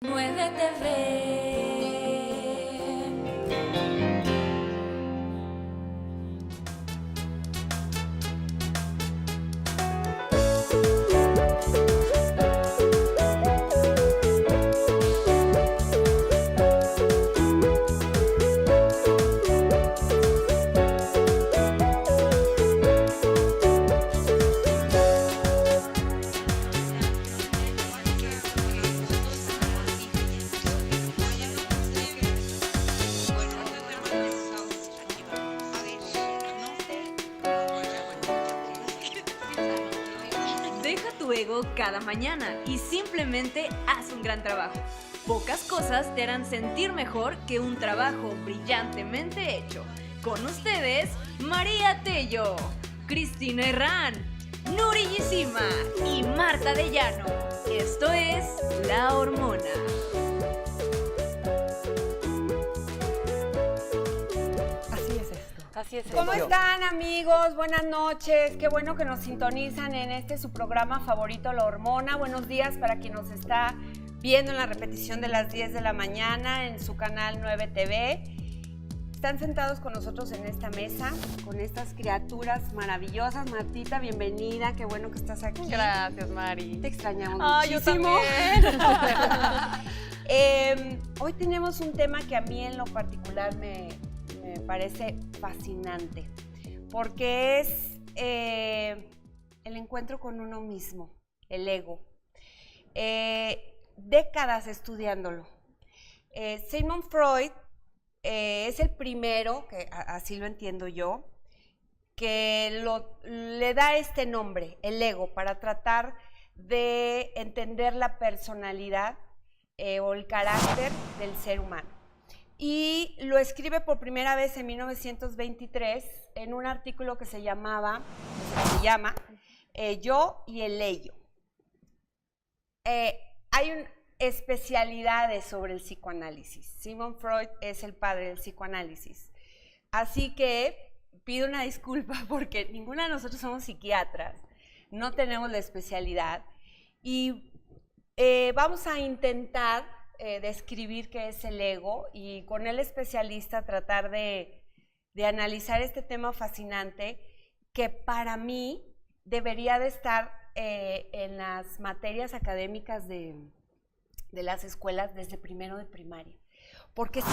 9 TV. Deja tu ego cada mañana y simplemente haz un gran trabajo. Pocas cosas te harán sentir mejor que un trabajo brillantemente hecho. Con ustedes, María Tello, Cristina Herrán, Nuri Yisima y Marta de Llano. Esto es La Hormona. Así es. ¿Cómo están, amigos? Buenas noches. Qué bueno que nos sintonizan en su programa favorito, La Hormona. Buenos días para quien nos está viendo en la repetición de las 10 de la mañana en su canal 9 TV. Están sentados con nosotros en esta mesa, con estas criaturas maravillosas. Martita, bienvenida. Qué bueno que estás aquí. Gracias, Mari. Te extrañamos Yo muchísimo. también. Hoy tenemos un tema que a mí en lo particular me parece fascinante, porque es el encuentro con uno mismo, el ego. Décadas estudiándolo. Sigmund Freud es el primero, que así lo entiendo yo, que le da este nombre, el ego, para tratar de entender la personalidad o el carácter del ser humano. Y lo escribe por primera vez en 1923 en un artículo que se llama Yo y el Ello. Hay especialidades sobre el psicoanálisis. Sigmund Freud es el padre del psicoanálisis. Así que pido una disculpa porque ninguna de nosotros somos psiquiatras, no tenemos la especialidad y vamos a intentar describir qué es el ego y con el especialista tratar de analizar este tema fascinante que para mí debería de estar en las materias académicas de las escuelas desde primero de primaria. Porque si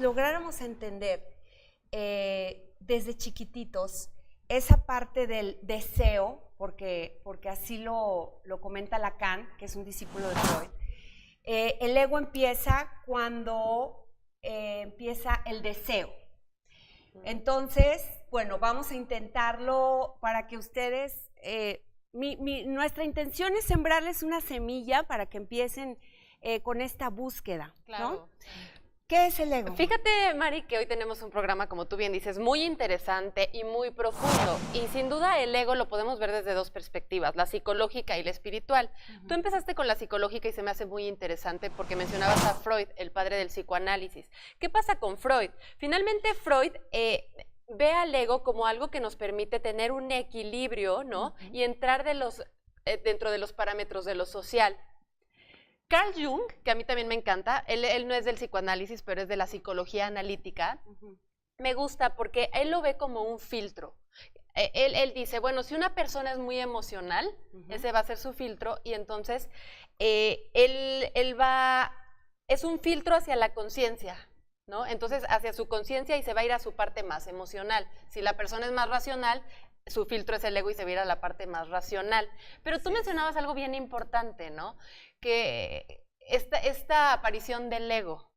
lográramos entender desde chiquititos esa parte del deseo, porque así lo comenta Lacan, que es un discípulo de Freud. El ego empieza cuando empieza el deseo. Entonces, bueno, vamos a intentarlo para que ustedes, nuestra intención es sembrarles una semilla para que empiecen con esta búsqueda, Claro. ¿no? ¿Qué es el ego? Fíjate, Mari, que hoy tenemos un programa, como tú bien dices, muy interesante y muy profundo. Y sin duda el ego lo podemos ver desde dos perspectivas, la psicológica y la espiritual. Tú empezaste con la psicológica y se me hace muy interesante porque mencionabas a Freud, el padre del psicoanálisis. ¿Qué pasa con Freud? Finalmente Freud ve al ego como algo que nos permite tener un equilibrio, ¿no? Y entrar dentro de los parámetros de lo social. Carl Jung, que a mí también me encanta, él no es del psicoanálisis, pero es de la psicología analítica, me gusta porque él lo ve como un filtro. Él dice, bueno, si una persona es muy emocional, ese va a ser su filtro, y entonces es un filtro hacia la conciencia, ¿no? Entonces hacia su conciencia y se va a ir a su parte más emocional. Si la persona es más racional, su filtro es el ego y se va a ir a la parte más racional. Pero tú mencionabas algo bien importante, ¿no? Que esta aparición del ego.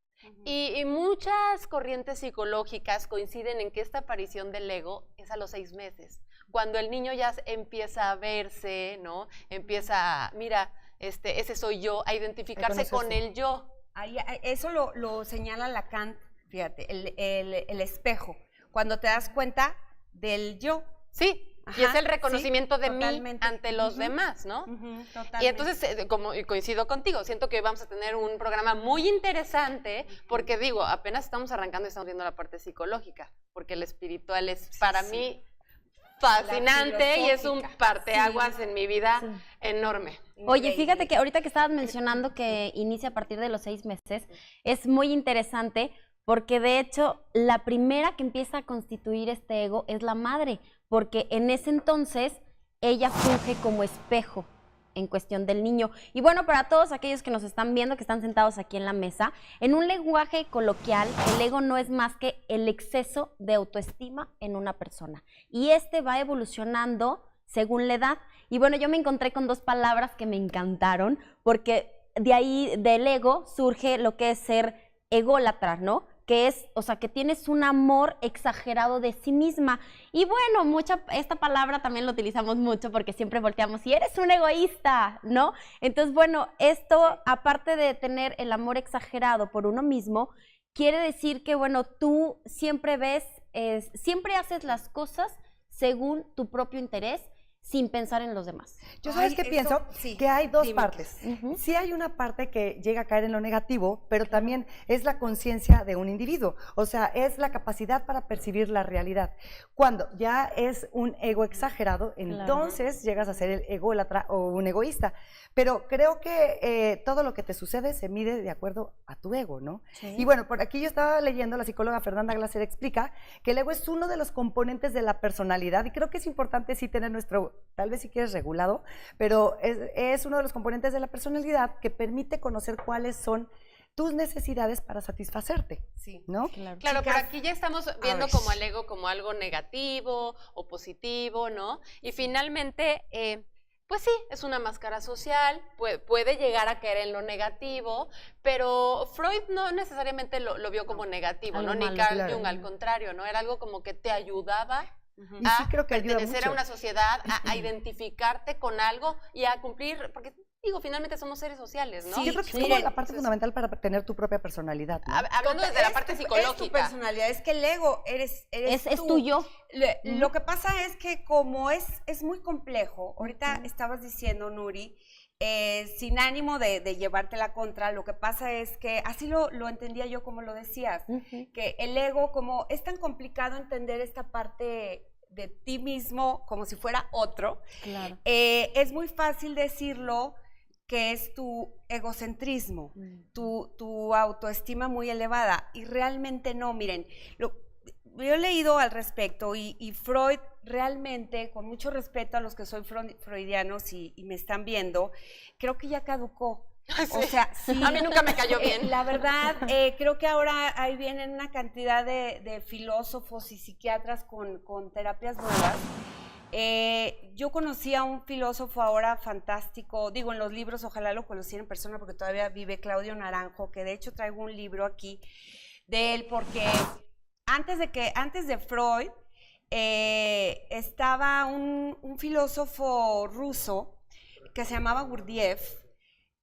Y muchas corrientes psicológicas coinciden en que esta aparición del ego es a los 6 meses, cuando el niño ya empieza a verse, ¿no? Empieza a, mira, ese soy yo, a identificarse con el yo. Eso lo señala Lacan, fíjate, el espejo, cuando te das cuenta del yo. Sí. Ajá, y es el reconocimiento de totalmente. mí ante los demás, ¿no? Totalmente. Y entonces, como coincido contigo, siento que vamos a tener un programa muy interesante, porque digo, apenas estamos arrancando y estamos viendo la parte psicológica, porque el espiritual es para mí fascinante y es un filosófica. parteaguas en mi vida enorme. Oye, Increíble. fíjate que ahorita que estabas mencionando que inicia a partir de los 6 meses, es muy interesante porque de hecho la primera que empieza a constituir este ego es la madre, porque en ese entonces ella funge como espejo en cuestión del niño. Y bueno, para todos aquellos que nos están viendo, que están sentados aquí en la mesa, en un lenguaje coloquial, el ego no es más que el exceso de autoestima en una persona. Y este va evolucionando según la edad. Y bueno, yo me encontré con 2 palabras que me encantaron, porque de ahí, del ego, surge lo que es ser ególatra, ¿no? Que es, o sea, que tienes un amor exagerado de sí misma. Y bueno, esta palabra también la utilizamos mucho porque siempre volteamos y eres un egoísta, ¿no? Entonces, bueno, esto, aparte de tener el amor exagerado por uno mismo, quiere decir que, bueno, tú siempre siempre haces las cosas según tu propio interés, sin pensar en los demás. Yo sabes que pienso que hay 2 partes. Ujú. Sí hay una parte que llega a caer en lo negativo, pero también es la conciencia de un individuo. O sea, es la capacidad para percibir la realidad. Cuando ya es un ego exagerado, entonces llegas a ser el ególatra o un egoísta. Pero creo que todo lo que te sucede se mide de acuerdo a tu ego, ¿no? Sí. Y bueno, por aquí yo estaba leyendo, la psicóloga Fernanda Glaser explica que el ego es uno de los componentes de la personalidad y creo que es importante sí tener nuestro, tal vez si quieres regulado, pero es uno de los componentes de la personalidad que permite conocer cuáles son tus necesidades para satisfacerte, ¿no? Claro. Claro, pero Chicas, aquí ya estamos viendo como el ego como algo negativo o positivo, ¿no? Y finalmente, pues sí, es una máscara social, puede llegar a caer en lo negativo, pero Freud no necesariamente lo vio como negativo, Algo ¿no? Ni malo, Carl claro. Jung, al contrario, ¿no? Era algo como que te ayudaba Y sí creo que ayuda pertenecer a mucho. una sociedad, a identificarte con algo y a cumplir, porque digo, finalmente somos seres sociales, ¿no? Sí, yo creo que es como la parte fundamental para tener tu propia personalidad, ¿no? Hablando desde la parte Es tu psicológica. personalidad, es que el ego eres Es tú. tuyo. Lo que pasa es que como es muy complejo, ahorita estabas diciendo, Nuri, sin ánimo de llevarte la contra, lo que pasa es que, así lo entendía yo como lo decías, que el ego, como es tan complicado entender esta parte de ti mismo como si fuera otro, Claro. es muy fácil decirlo que es tu egocentrismo, tu autoestima muy elevada, y realmente no. Miren, yo he leído al respecto y Freud realmente, con mucho respeto a los que soy freudianos y me están viendo, creo que ya caducó. O sea, sí. A mí nunca me cayó bien. La verdad, creo que ahora ahí vienen una cantidad de filósofos y psiquiatras con terapias nuevas. Yo conocí a un filósofo ahora fantástico, digo en los libros, ojalá lo conociera en persona porque todavía vive, Claudio Naranjo, que de hecho traigo un libro aquí de él porque antes de Freud estaba un filósofo ruso que se llamaba Gurdjieff,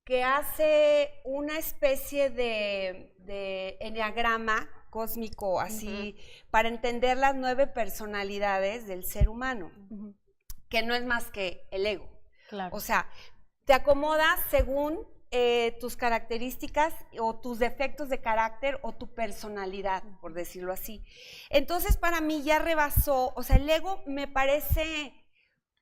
que hace una especie de enneagrama cósmico, así, para entender las 9 personalidades del ser humano, que no es más que el ego. Claro. O sea, te acomodas según tus características o tus defectos de carácter o tu personalidad, por decirlo así. Entonces, para mí ya rebasó, o sea, el ego me parece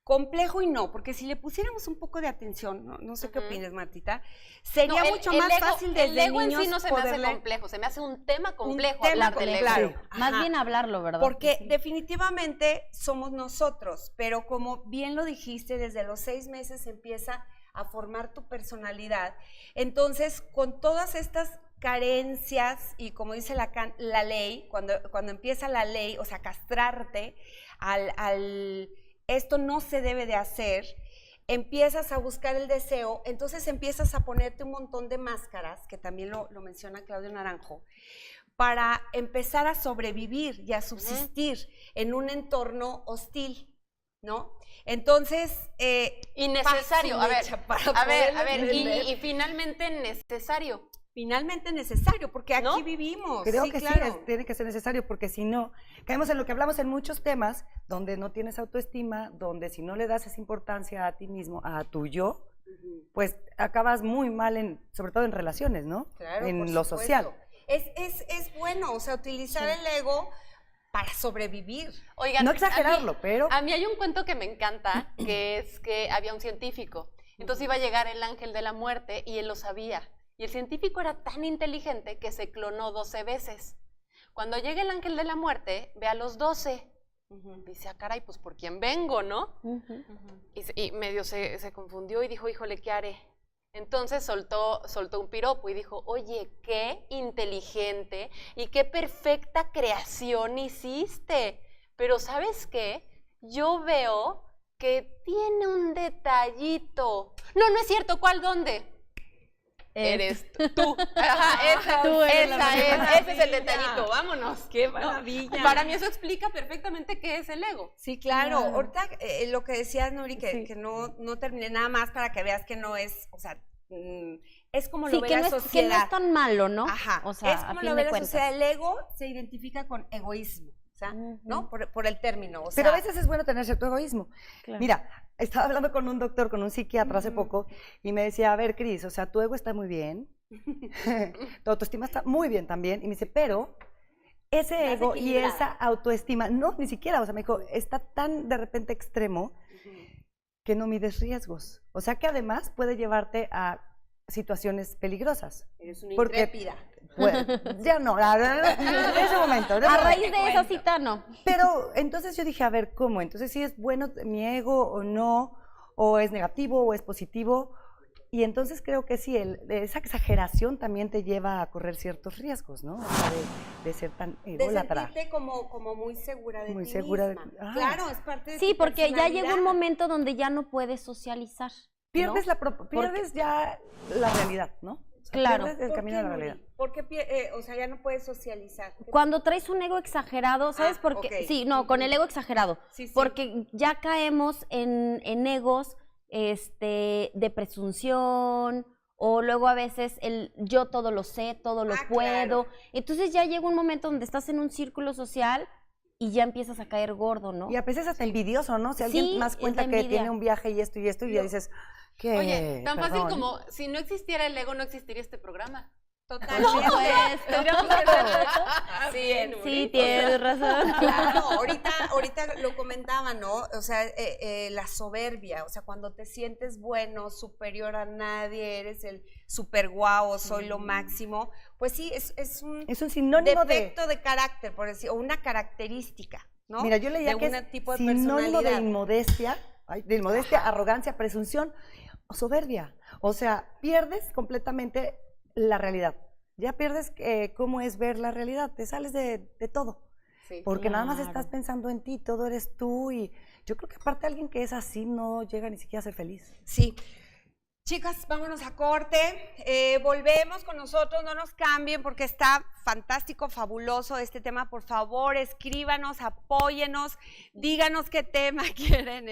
complejo y no, porque si le pusiéramos un poco de atención, no sé qué opines, Martita, sería mucho más fácil desde el ego niños en sí no se me hace poderle- complejo, se me hace un tema complejo tema hablar del ego. claro. Sí. Más Ajá. bien hablarlo, ¿verdad? Porque Sí. definitivamente somos nosotros, pero como bien lo dijiste, desde los 6 meses empieza a formar tu personalidad. Entonces, con todas estas carencias y como dice la ley, cuando empieza la ley, o sea, castrarte al esto no se debe de hacer, empiezas a buscar el deseo, entonces empiezas a ponerte un montón de máscaras, que también lo menciona Claudio Naranjo, para empezar a sobrevivir y a subsistir en un entorno hostil, ¿no? Entonces, Innecesario, a ver, poderlo y entender. finalmente necesario. Finalmente necesario, porque aquí ¿No? vivimos. Creo sí, que claro. sí, tiene que ser necesario, porque si no, caemos en lo que hablamos en muchos temas, donde no tienes autoestima, donde si no le das esa importancia a ti mismo, a tu yo, pues acabas muy mal, sobre todo en relaciones, ¿no? Claro, en por lo supuesto. social. Es bueno, o sea, utilizar el ego para sobrevivir. Oigan, No exagerarlo, pero... A mí hay un cuento que me encanta, que es que había un científico. Entonces iba a llegar el ángel de la muerte y él lo sabía. Y el científico era tan inteligente que se clonó 12 veces. Cuando llega el ángel de la muerte, ve a los 12. Dice, caray, pues ¿por quién vengo, no? Y medio se confundió y dijo, híjole, ¿qué haré? Entonces soltó un piropo y dijo, oye, qué inteligente y qué perfecta creación hiciste. Pero ¿sabes qué? Yo veo que tiene un detallito. No, no es cierto, ¿cuál, dónde? Eres tú. Ajá, ese es el detallito, vámonos. ¡Qué maravilla! No, para mí eso explica perfectamente qué es el ego. Sí, claro. Ahorita lo que decías, Nuri, que no terminé nada más para que veas que no es, o sea, es como lo ve la sociedad. Que no es tan malo, ¿no? Ajá, o sea, es como lo ve la sociedad. El ego se identifica con egoísmo, o sea, ¿no? Por el término. O sea, pero a veces es bueno tener cierto egoísmo. Claro. Mira, estaba hablando con un doctor, con un psiquiatra hace poco, y me decía, a ver, Cris, o sea, tu ego está muy bien, tu autoestima está muy bien también, y me dice, pero ese ego y esa autoestima, no, ni siquiera, o sea, me dijo, está tan de repente extremo que no mides riesgos. O sea, que además puede llevarte a situaciones peligrosas. Eres una intrépida. Bueno, ya no, en ese momento. A raíz de esa cita, no. Pero entonces yo dije, a ver, ¿cómo? Entonces, ¿sí es bueno mi ego o no? ¿O es negativo o es positivo? Y entonces creo que sí, esa exageración también te lleva a correr ciertos riesgos, ¿no? O sea, de ser tan ególatra. De sentirte como muy segura de muy ti segura misma. de Claro, es parte de Sí, tu porque ya llegó un personalidad. momento donde ya no puedes socializar. Pierdes, ¿no? pierdes ya la realidad, ¿no? O sea, Claro. pierdes el ¿Por camino qué, de la Nuri? realidad. Porque, o sea, ya no puedes socializar. Cuando traes un ego exagerado, ¿sabes por qué? ok. Sí, no, con el ego exagerado. Sí, sí. Porque ya caemos en egos de presunción, o luego a veces el yo todo lo sé, todo lo puedo. Claro. Entonces ya llega un momento donde estás en un círculo social y ya empiezas a caer gordo, ¿no? Y a veces hasta envidioso, ¿no? Si Sí, alguien más es cuenta la que envidia. tiene un viaje y esto, y ya dices, ¿qué? Oye, tan fácil Perdón. como si no existiera el ego, no existiría este programa. Totalmente. Sí, Nuri. Sí, tienes razón. Claro, ahorita lo comentaba, ¿no? O sea, la soberbia, o sea, cuando te sientes bueno, superior a nadie, eres el super guau, soy lo máximo, pues sí, es un sinónimo defecto de carácter, por decir, o una característica, ¿no? Mira, yo leía de que un es tipo de sinónimo de personalidad. inmodestia, arrogancia, presunción o soberbia. O sea, pierdes completamente la realidad. Ya pierdes cómo es ver la realidad, te sales de todo. Sí. Porque nada más Claro. estás pensando en ti, todo eres tú, y yo creo que aparte alguien que es así no llega ni siquiera a ser feliz. Sí. Chicas, vámonos a corte. Volvemos con nosotros, no nos cambien porque está fantástico, fabuloso este tema. Por favor, escríbanos, apóyenos, díganos qué tema quieren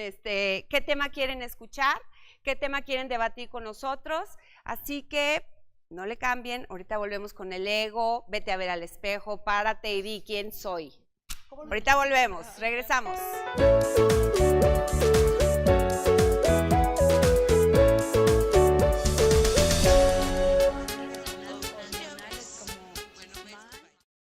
escuchar, qué tema quieren debatir con nosotros. Así que no le cambien, ahorita volvemos con el ego, vete a ver al espejo, párate y di quién soy. Ahorita volvemos, regresamos.